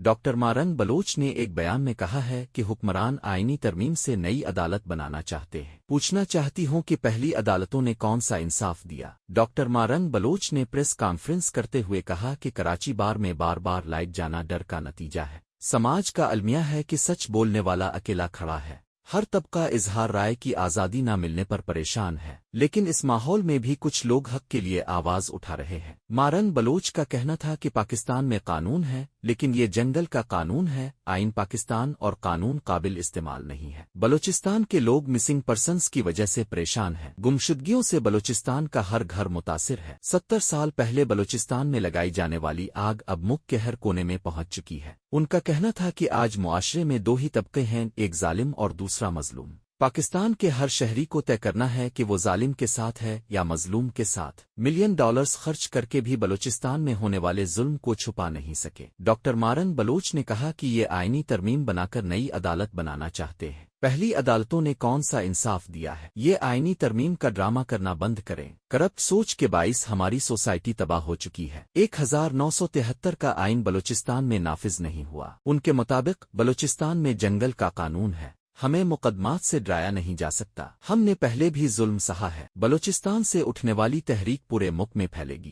Doctor morning Baloch نے ایک بیان میں کہا ہے کہ حکمران آئینی ترمیم سے نئی عدالت بنانا چاہتے ہیں۔ پوچھنا چاہتی ہوں کہ پہلی عدالتوں نے کون سا انصاف دیا؟ ڈاکٹر مارنگ بلوچ نے پریس کانفرنس کرتے ہوئے کہا کہ کراچی بار میں بار بار لائٹ جانا ڈر کا نتیجہ ہے۔ سماج کا المیہ ہے کہ سچ بولنے والا اکیلا کھڑا ہے۔ ہر طبقہ اظہار رائے کی آزادی نہ ملنے پر پریشان ہے، لیکن اس ماحول میں بھی کچھ لوگ حق کے لیے آواز اٹھا رہے ہیں۔ مارنگ بلوچ کا کہنا تھا کہ پاکستان میں قانون ہے، لیکن یہ جنگل کا قانون ہے، آئین پاکستان اور قانون قابل استعمال نہیں ہے۔ بلوچستان کے لوگ مسنگ پرسنز کی وجہ سے پریشان ہیں۔ گمشدگیوں سے بلوچستان کا ہر گھر متاثر ہے۔ 70 سال پہلے بلوچستان میں لگائی جانے والی آگ اب ملک کے ہر کونے میں پہنچ چکی ہے۔ ان کا کہنا تھا کہ آج معاشرے میں دو ہی طبقے ہیں، ایک ظالم اور دوسرا مظلوم۔ پاکستان کے ہر شہری کو طے کرنا ہے کہ وہ ظالم کے ساتھ ہے یا مظلوم کے ساتھ۔ ملین ڈالرز خرچ کر کے بھی بلوچستان میں ہونے والے ظلم کو چھپا نہیں سکے۔ ڈاکٹر مارنگ بلوچ نے کہا کہ یہ آئینی ترمیم بنا کر نئی عدالت بنانا چاہتے ہیں۔ پہلی عدالتوں نے کون سا انصاف دیا ہے؟ یہ آئینی ترمیم کا ڈرامہ کرنا بند کریں۔ کرپٹ سوچ کے باعث ہماری سوسائٹی تباہ ہو چکی ہے۔ 1973 کا آئین بلوچستان میں نافذ نہیں ہوا۔ ان کے مطابق بلوچستان میں جنگل کا قانون ہے، ہمیں مقدمات سے ڈرایا نہیں جا سکتا۔ ہم نے پہلے بھی ظلم سہا ہے۔ بلوچستان سے اٹھنے والی تحریک پورے ملک میں پھیلے گی۔